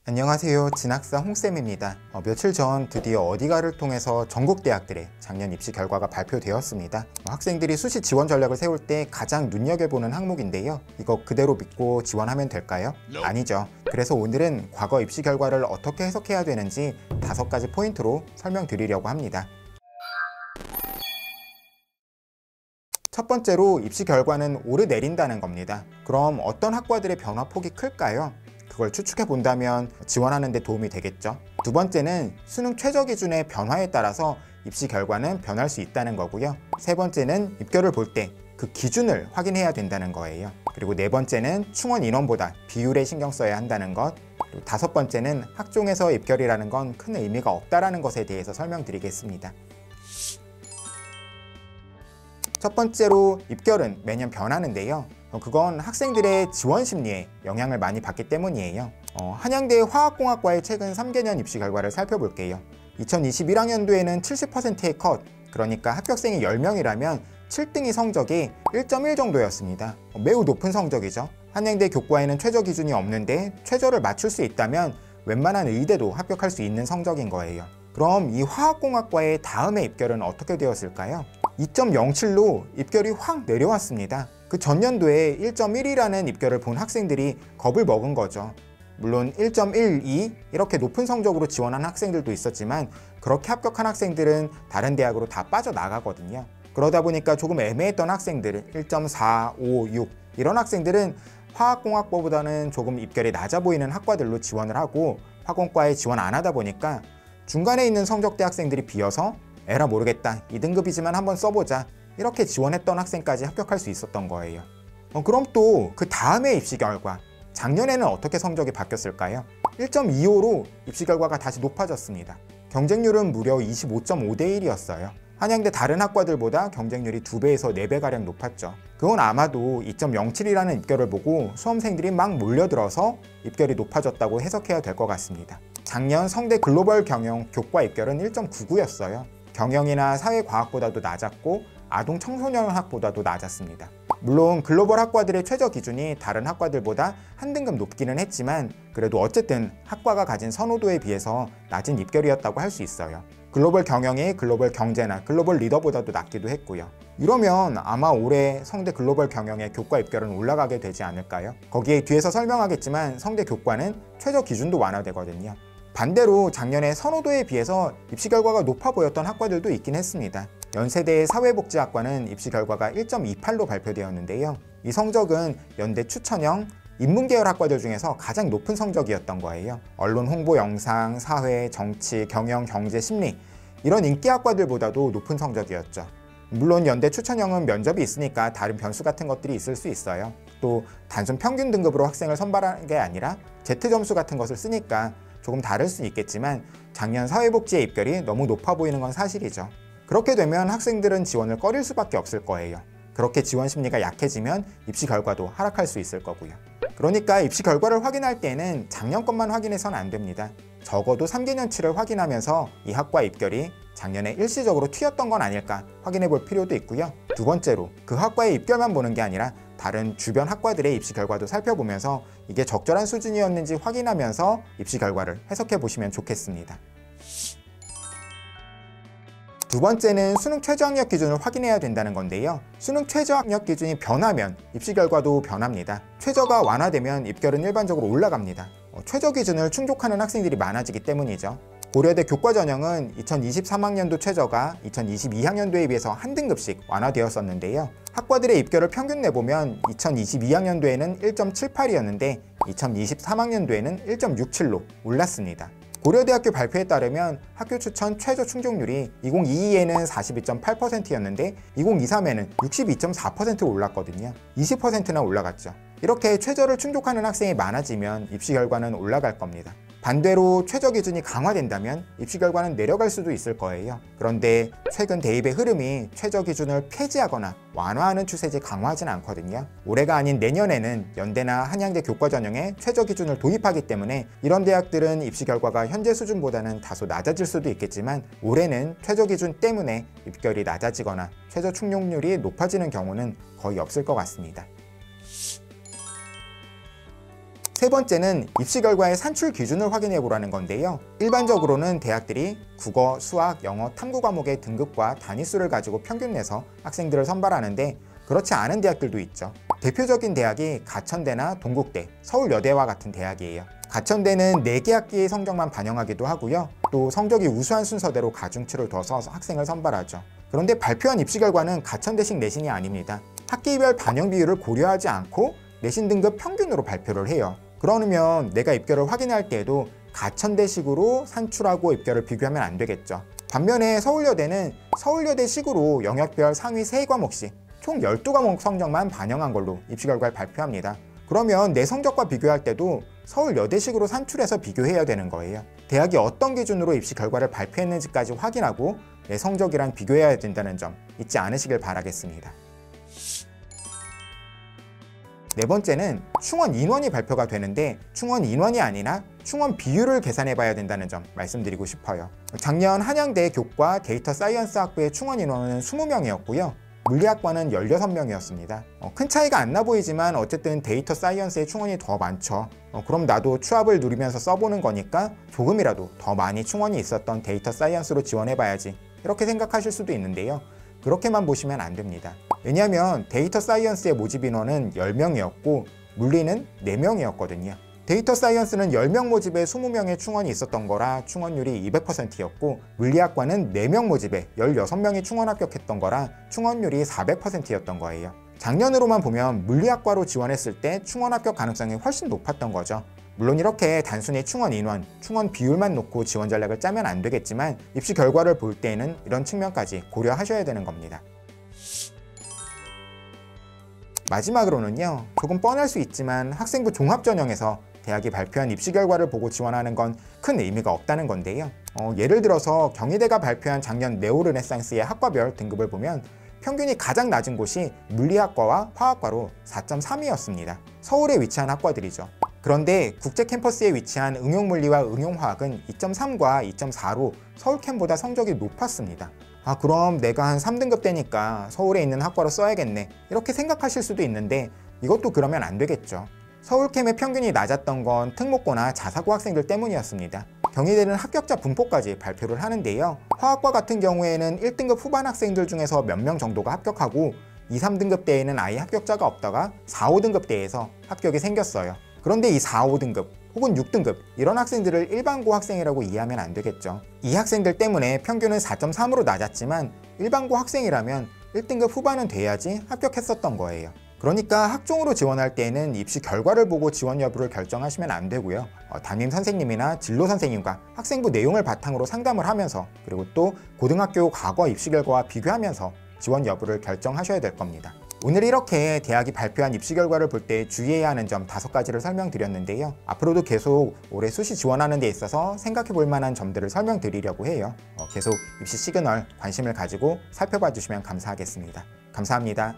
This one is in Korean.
안녕하세요. 진학사 홍쌤입니다. 며칠 전 드디어 어디가를 통해서 전국 대학들의 작년 입시 결과가 발표되었습니다. 학생들이 수시 지원 전략을 세울 때 가장 눈여겨보는 항목인데요. 이거 그대로 믿고 지원하면 될까요? 아니죠. 그래서 오늘은 과거 입시 결과를 어떻게 해석해야 되는지 5가지 포인트로 설명드리려고 합니다. 첫 번째로 입시 결과는 오르내린다는 겁니다. 그럼 어떤 학과들의 변화폭이 클까요? 그걸 추측해 본다면 지원하는 데 도움이 되겠죠. 두 번째는 수능 최저 기준의 변화에 따라서 입시 결과는 변할 수 있다는 거고요. 세 번째는 입결을 볼 때 그 기준을 확인해야 된다는 거예요. 그리고 네 번째는 충원 인원보다 비율에 신경 써야 한다는 것. 그리고 5번째는 학종에서 입결이라는 건 큰 의미가 없다라는 것에 대해서 설명드리겠습니다. 첫 번째로 입결은 매년 변하는데요. 그건 학생들의 지원 심리에 영향을 많이 받기 때문이에요. 한양대 화학공학과의 최근 3개년 입시 결과를 살펴볼게요. 2021학년도에는 70%의 컷, 그러니까 합격생이 10명이라면 7등이 성적이 1.1 정도였습니다. 매우 높은 성적이죠. 한양대 교과에는 최저 기준이 없는데 최저를 맞출 수 있다면 웬만한 의대도 합격할 수 있는 성적인 거예요. 그럼 이 화학공학과의 다음의 입결은 어떻게 되었을까요? 2.07로 입결이 확 내려왔습니다. 그 전년도에 1.1이라는 입결을 본 학생들이 겁을 먹은 거죠. 물론 1.12 이렇게 높은 성적으로 지원한 학생들도 있었지만 그렇게 합격한 학생들은 다른 대학으로 다 빠져나가거든요. 그러다 보니까 조금 애매했던 학생들 1.4, 5, 6 이런 학생들은 화학공학과보다는 조금 입결이 낮아 보이는 학과들로 지원을 하고 화공과에 지원 안 하다 보니까 중간에 있는 성적대 학생들이 비어서 에라 모르겠다, 2등급이지만 한번 써보자 이렇게 지원했던 학생까지 합격할 수 있었던 거예요. 그럼 또 그 다음의 입시 결과, 작년에는 어떻게 성적이 바뀌었을까요? 1.25로 입시 결과가 다시 높아졌습니다. 경쟁률은 무려 25.5대 1이었어요. 한양대 다른 학과들보다 경쟁률이 2배에서 4배가량 높았죠. 그건 아마도 2.07이라는 입결을 보고 수험생들이 막 몰려들어서 입결이 높아졌다고 해석해야 될 것 같습니다. 작년 성대 글로벌 경영 교과 입결은 1.99였어요. 경영이나 사회과학보다도 낮았고 아동 청소년학보다도 낮았습니다. 물론 글로벌 학과들의 최저 기준이 다른 학과들보다 한 등급 높기는 했지만 그래도 어쨌든 학과가 가진 선호도에 비해서 낮은 입결이었다고 할 수 있어요. 글로벌 경영이 글로벌 경제나 글로벌 리더보다도 낮기도 했고요. 이러면 아마 올해 성대 글로벌 경영의 교과 입결은 올라가게 되지 않을까요? 거기에 뒤에서 설명하겠지만 성대 교과는 최저 기준도 완화되거든요. 반대로 작년에 선호도에 비해서 입시 결과가 높아 보였던 학과들도 있긴 했습니다. 연세대의 사회복지학과는 입시 결과가 1.28로 발표되었는데요. 이 성적은 연대 추천형 인문계열 학과들 중에서 가장 높은 성적이었던 거예요. 언론 홍보 영상, 사회, 정치, 경영, 경제, 심리 이런 인기 학과들보다도 높은 성적이었죠. 물론 연대 추천형은 면접이 있으니까 다른 변수 같은 것들이 있을 수 있어요. 또 단순 평균 등급으로 학생을 선발하는 게 아니라 Z점수 같은 것을 쓰니까 조금 다를 수 있겠지만 작년 사회복지의 입결이 너무 높아 보이는 건 사실이죠. 그렇게 되면 학생들은 지원을 꺼릴 수밖에 없을 거예요. 그렇게 지원 심리가 약해지면 입시 결과도 하락할 수 있을 거고요. 그러니까 입시 결과를 확인할 때는 작년 것만 확인해서는 안 됩니다. 적어도 3개년치를 확인하면서 이 학과 입결이 작년에 일시적으로 튀었던 건 아닐까 확인해 볼 필요도 있고요. 두 번째로 그 학과의 입결만 보는 게 아니라 다른 주변 학과들의 입시 결과도 살펴보면서 이게 적절한 수준이었는지 확인하면서 입시 결과를 해석해 보시면 좋겠습니다. 두 번째는 수능 최저학력 기준을 확인해야 된다는 건데요. 수능 최저학력 기준이 변하면 입시 결과도 변합니다. 최저가 완화되면 입결은 일반적으로 올라갑니다. 최저 기준을 충족하는 학생들이 많아지기 때문이죠. 고려대 교과전형은 2023학년도 최저가 2022학년도에 비해서 한 등급씩 완화되었었는데요. 학과들의 입결을 평균 내보면 2022학년도에는 1.78이었는데 2023학년도에는 1.67로 올랐습니다. 고려대학교 발표에 따르면 학교 추천 최저 충족률이 2022에는 42.8%였는데 2023에는 62.4%로 올랐거든요. 20%나 올라갔죠. 이렇게 최저를 충족하는 학생이 많아지면 입시 결과는 올라갈 겁니다. 반대로 최저 기준이 강화된다면 입시 결과는 내려갈 수도 있을 거예요. 그런데 최근 대입의 흐름이 최저 기준을 폐지하거나 완화하는 추세지 강화하진 않거든요. 올해가 아닌 내년에는 연대나 한양대 교과 전형에 최저 기준을 도입하기 때문에 이런 대학들은 입시 결과가 현재 수준보다는 다소 낮아질 수도 있겠지만 올해는 최저 기준 때문에 입결이 낮아지거나 최저 충족률이 높아지는 경우는 거의 없을 것 같습니다. 세 번째는 입시 결과의 산출 기준을 확인해 보라는 건데요. 일반적으로는 대학들이 국어, 수학, 영어, 탐구 과목의 등급과 단위수를 가지고 평균 내서 학생들을 선발하는데 그렇지 않은 대학들도 있죠. 대표적인 대학이 가천대나 동국대, 서울여대와 같은 대학이에요. 가천대는 4개 학기의 성적만 반영하기도 하고요. 또 성적이 우수한 순서대로 가중치를 둬서 학생을 선발하죠. 그런데 발표한 입시 결과는 가천대식 내신이 아닙니다. 학기별 반영 비율을 고려하지 않고 내신 등급 평균으로 발표를 해요. 그러면 내가 입결을 확인할 때에도 가천대식으로 산출하고 입결을 비교하면 안 되겠죠. 반면에 서울여대는 서울여대식으로 영역별 상위 3과목씩 총 12과목 성적만 반영한 걸로 입시 결과를 발표합니다. 그러면 내 성적과 비교할 때도 서울여대식으로 산출해서 비교해야 되는 거예요. 대학이 어떤 기준으로 입시 결과를 발표했는지까지 확인하고 내 성적이랑 비교해야 된다는 점 잊지 않으시길 바라겠습니다. 네 번째는 충원 인원이 발표가 되는데 충원 인원이 아니라 충원 비율을 계산해 봐야 된다는 점 말씀드리고 싶어요. 작년 한양대 교과 데이터 사이언스 학부의 충원 인원은 20명이었고요. 물리학과는 16명이었습니다. 큰 차이가 안 나 보이지만 어쨌든 데이터 사이언스의 충원이 더 많죠. 그럼 나도 추합을 누리면서 써보는 거니까 조금이라도 더 많이 충원이 있었던 데이터 사이언스로 지원해봐야지 이렇게 생각하실 수도 있는데요. 그렇게만 보시면 안 됩니다. 왜냐하면 데이터 사이언스의 모집 인원은 10명이었고 물리는 4명이었거든요. 데이터 사이언스는 10명 모집에 20명의 충원이 있었던 거라 충원율이 200%였고 물리학과는 4명 모집에 16명이 충원 합격했던 거라 충원율이 400%였던 거예요. 작년으로만 보면 물리학과로 지원했을 때 충원 합격 가능성이 훨씬 높았던 거죠. 물론 이렇게 단순히 충원 인원, 충원 비율만 놓고 지원 전략을 짜면 안 되겠지만 입시 결과를 볼 때에는 이런 측면까지 고려하셔야 되는 겁니다. 마지막으로는요, 조금 뻔할 수 있지만 학생부 종합전형에서 대학이 발표한 입시 결과를 보고 지원하는 건 큰 의미가 없다는 건데요. 예를 들어서 경희대가 발표한 작년 네오르네상스의 학과별 등급을 보면 평균이 가장 낮은 곳이 물리학과와 화학과로 4.3이었습니다. 서울에 위치한 학과들이죠. 그런데 국제 캠퍼스에 위치한 응용물리와 응용화학은 2.3과 2.4로 서울캠보다 성적이 높았습니다. 그럼 내가 한 3등급 되니까 서울에 있는 학과로 써야겠네 이렇게 생각하실 수도 있는데 이것도 그러면 안 되겠죠. 서울캠의 평균이 낮았던 건 특목고나 자사고 학생들 때문이었습니다. 경희대는 합격자 분포까지 발표를 하는데요. 화학과 같은 경우에는 1등급 후반 학생들 중에서 몇 명 정도가 합격하고 2, 3등급 대에는 아예 합격자가 없다가 4, 5등급 대에서 합격이 생겼어요. 그런데 이 4, 5등급 혹은 6등급 이런 학생들을 일반고 학생이라고 이해하면 안 되겠죠. 이 학생들 때문에 평균은 4.3으로 낮았지만 일반고 학생이라면 1등급 후반은 돼야지 합격했었던 거예요. 그러니까 학종으로 지원할 때에는 입시 결과를 보고 지원 여부를 결정하시면 안 되고요. 담임 선생님이나 진로 선생님과 학생부 내용을 바탕으로 상담을 하면서 그리고 또 고등학교 과거 입시 결과와 비교하면서 지원 여부를 결정하셔야 될 겁니다. 오늘 이렇게 대학이 발표한 입시 결과를 볼 때 주의해야 하는 점 5가지를 설명드렸는데요. 앞으로도 계속 올해 수시 지원하는 데 있어서 생각해 볼 만한 점들을 설명드리려고 해요. 계속 입시 시그널 관심을 가지고 살펴봐 주시면 감사하겠습니다. 감사합니다.